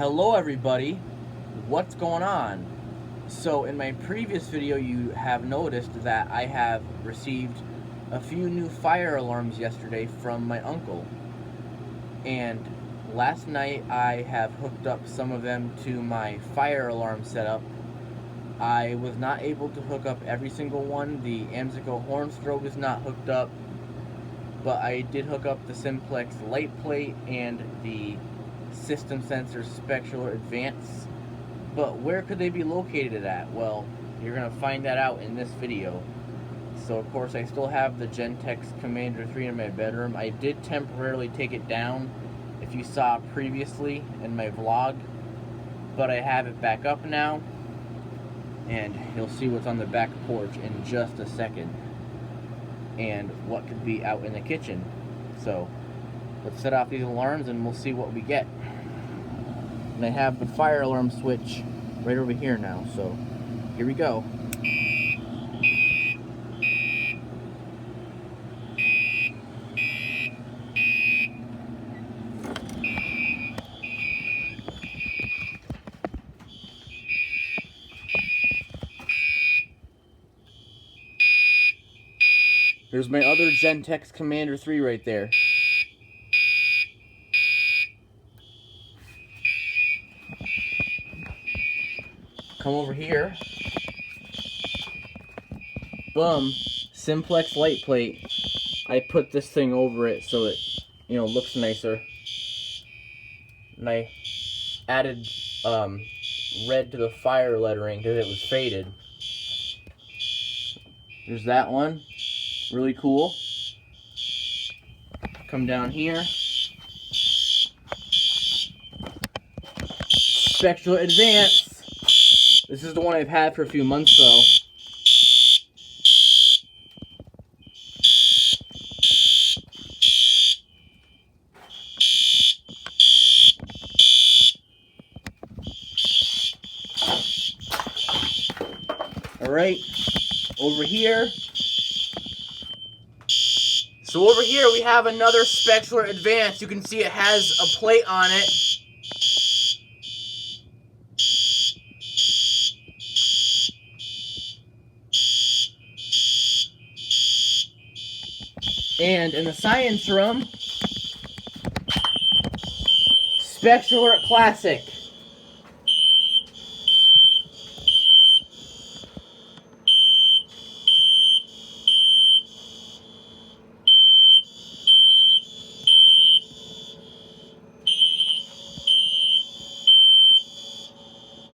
Hello everybody, what's going on? So in my previous video you have noticed that I have received a few new fire alarms yesterday from my uncle. And last night I have hooked up some of them to my fire alarm setup. I was not able to hook up every single one. The AMSICO horn strobe is not hooked up, but I did hook up the Simplex light plate and the System Sensor Spectral Advance. But where could they be located at? Well, you're going to find that out in this video. So of course I still have the Gentex Commander 3 in my bedroom. I did temporarily take it down, if you saw previously in my vlog, but I have it back up now, and you'll see what's on the back porch in just a second, and what could be out in the kitchen. So let's set off these alarms and we'll see what we get. And I have the fire alarm switch right over here now, so here we go. There's my other Gentex Commander 3 right there. Come over here. Boom. Simplex light plate. I put this thing over it so it, looks nicer. And I added red to the fire lettering because it was faded. There's that one. Really cool. Come down here. Spectral Advance. This is the one I've had for a few months though. Alright, over here. So over here we have another Spectral Advance. You can see it has a plate on it. And in the science room, Spectral Classic.